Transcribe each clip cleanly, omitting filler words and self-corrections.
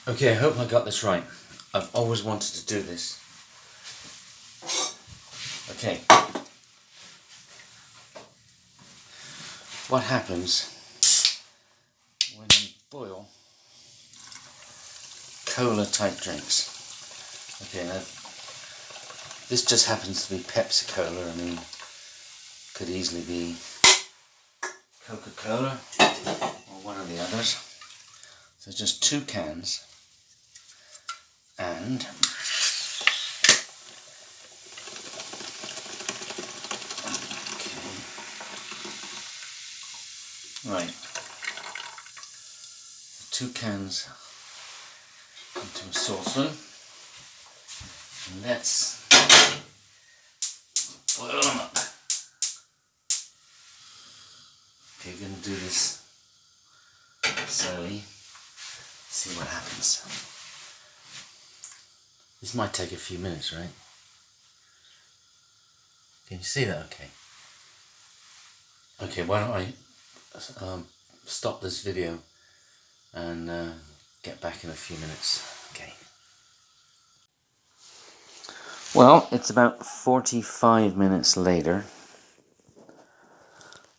Okay, I hope I got this right. I've always wanted to do this. Okay. What happens when you boil cola type drinks? Okay, now this just happens to be Pepsi Cola. I mean, could easily be Coca-Cola or one of the others. So just 2 cans and right, 2 cans into a saucepan, and let's boil them up. Okay, we're going to do this slowly, see what happens. This might take a few minutes, right? Can you see that okay? Okay, why don't I stop this video and get back in a few minutes. Okay. Well, it's about 45 minutes later,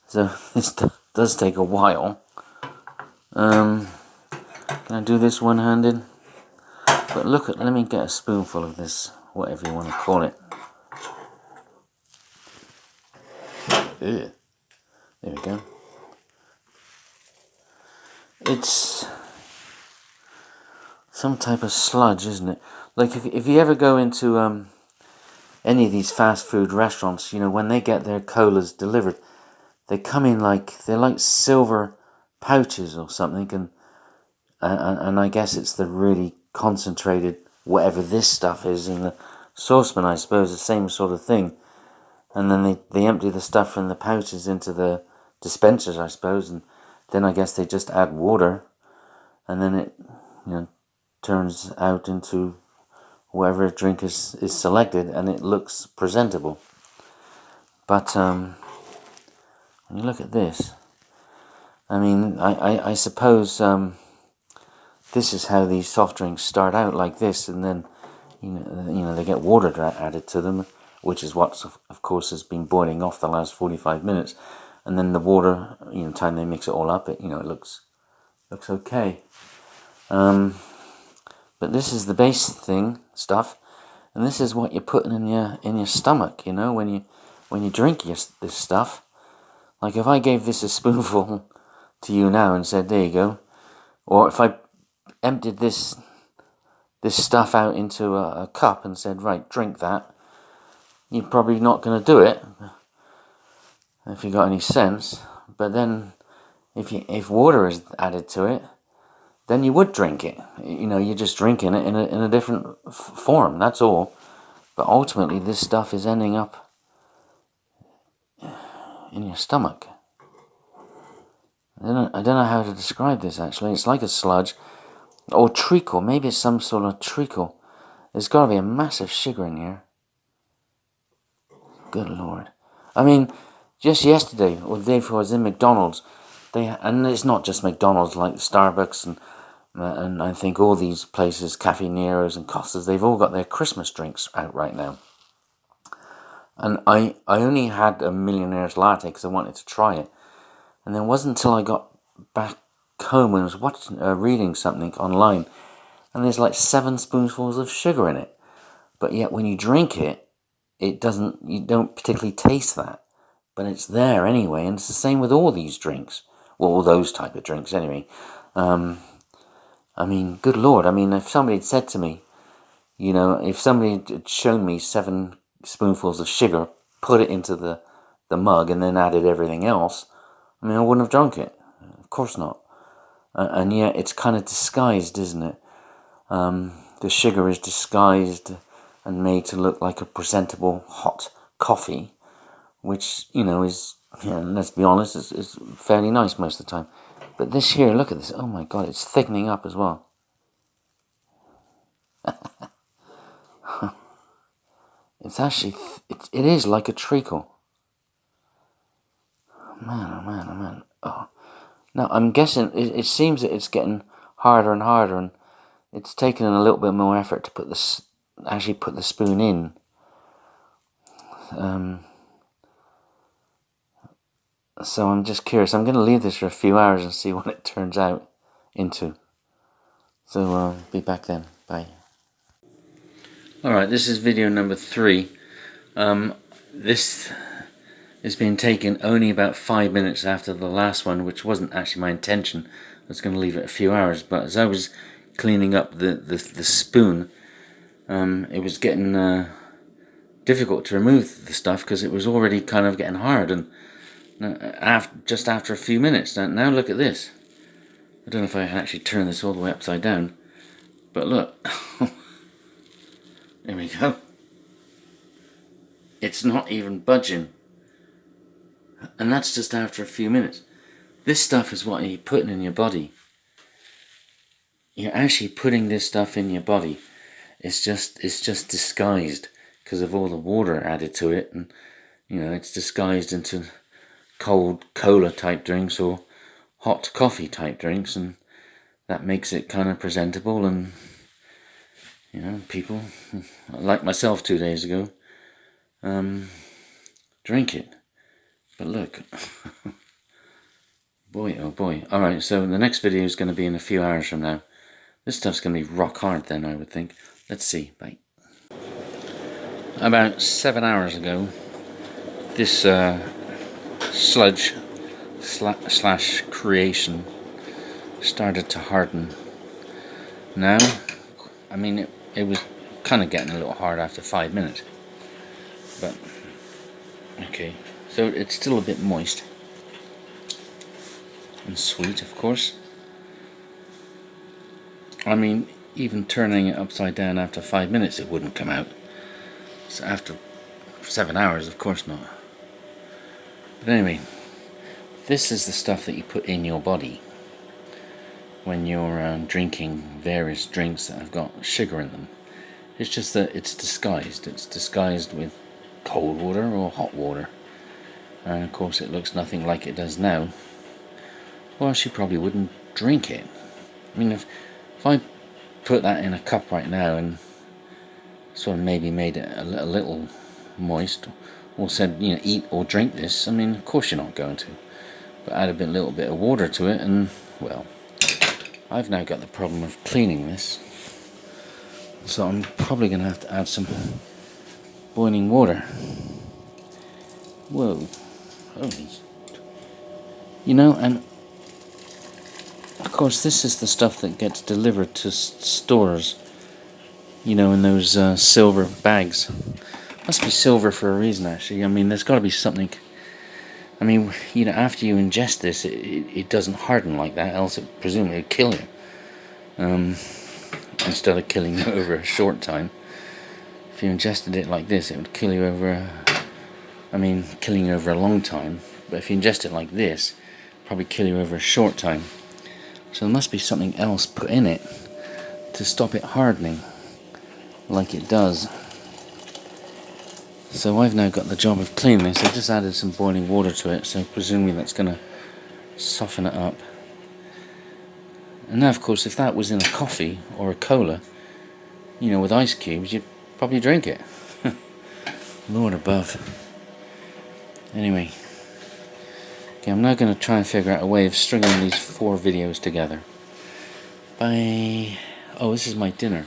so this does take a while. Can I do this one-handed? But look at, let me get a spoonful of this, whatever you want to call it. Ugh. There we go. It's some type of sludge, isn't it? Like if you ever go into any of these fast food restaurants, you know, when they get their colas delivered, they come in like, they're like silver pouches or something, and I guess it's the really concentrated, whatever this stuff is in the saucepan, I suppose, the same sort of thing. And then they empty the stuff from the pouches into the dispensers, I suppose, and then I guess they just add water, and then it, you know, turns out into whatever drink is selected, and it looks presentable. But when you look at this, I mean, I suppose this is how these soft drinks start out, like this, and then you know they get water added to them, which is what of course has been boiling off the last 45 minutes, and then the water, you know, time they mix it all up, it looks okay. But this is the base thing stuff, and this is what you're putting in your stomach, you know, when you drink this stuff. Like if I gave this a spoonful to you now and said, there you go, or if I emptied this stuff out into a cup and said, right, drink that, you're probably not going to do it if you got any sense. But then if water is added to it, then you would drink it. You know, you're just drinking it in a different form, that's all. But ultimately this stuff is ending up in your stomach. I don't know how to describe this, actually. It's like a sludge or treacle. Maybe it's some sort of treacle. There's got to be a massive sugar in here. Good Lord. I mean, just yesterday or the day before, I was in McDonald's. And it's not just McDonald's, like Starbucks and I think all these places, Cafe Nero's and Costa's, they've all got their Christmas drinks out right now. And I only had a Millionaire's Latte because I wanted to try it. And then it wasn't until I got back home and was reading something online, and there's like 7 spoonfuls of sugar in it. But yet when you drink it, you don't particularly taste that. But it's there anyway, and it's the same with all these drinks. Well, all those type of drinks anyway. I mean, good Lord, I mean, if somebody had said to me, you know, if somebody had shown me 7 spoonfuls of sugar, put it into the mug and then added everything else, I mean, I wouldn't have drunk it. Of course not. And yet it's kind of disguised, isn't it? The sugar is disguised and made to look like a presentable hot coffee, which, you know, is, you know, let's be honest, is fairly nice most of the time. But this here, look at this. Oh my God, it's thickening up as well. It's actually, it is like a treacle. Man, oh man, oh man. Oh. Now, I'm guessing, it seems that it's getting harder and harder, and it's taken a little bit more effort to actually put the spoon in. So I'm just curious. I'm going to leave this for a few hours and see what it turns out into. So I'll be back then. Bye. Alright, this is video number 3. This is being taken only about 5 minutes after the last one, which wasn't actually my intention. I was going to leave it a few hours, but as I was cleaning up the spoon, it was getting difficult to remove the stuff because it was already kind of getting hard, and just after a few minutes. Now look at this. I don't know if I can actually turn this all the way upside down, but look. There we go. It's not even budging, and that's just after a few minutes. This stuff is what you're putting in your body. You're actually putting this stuff in your body. It's just disguised because of all the water added to it, and it's disguised into cold cola type drinks or hot coffee type drinks, and that makes it kind of presentable, and people like myself 2 days ago drink it. But look. Boy oh boy. Alright, so the next video is going to be in a few hours from now. This stuff's going to be rock hard then, I would think. Let's see. Bye. About 7 hours ago, this sludge slash creation started to harden. Now, I mean, it was kind of getting a little hard after 5 minutes, but okay, so it's still a bit moist and sweet, of course. I mean, even turning it upside down after 5 minutes it wouldn't come out, so after 7 hours of course not. But anyway, this is the stuff that you put in your body when you're drinking various drinks that have got sugar in them. It's just that it's disguised with cold water or hot water, and of course it looks nothing like it does now. Well, she probably wouldn't drink it. I mean, if I put that in a cup right now and sort of maybe made it a little moist, or said, eat or drink this, I mean, of course you're not going to. But add a little bit of water to it, and well, I've now got the problem of cleaning this, so I'm probably going to have to add some boiling water. Whoa, holy. And of course this is the stuff that gets delivered to stores, in those silver bags. Must be silver for a reason, actually. I mean, there's got to be something. I mean, after you ingest this, it doesn't harden like that, else it presumably would kill you. Instead of killing you over a short time. If you ingested it like this, it would kill you over killing you over a long time. But if you ingest it like this, it'd probably kill you over a short time. So there must be something else put in it to stop it hardening like it does. So I've now got the job of cleaning this. I just added some boiling water to it, so presumably that's going to soften it up. And now, of course, if that was in a coffee or a cola, with ice cubes, you'd probably drink it. Lord above. Anyway, okay, I'm now going to try and figure out a way of stringing these 4 videos together. Bye. Oh, this is my dinner.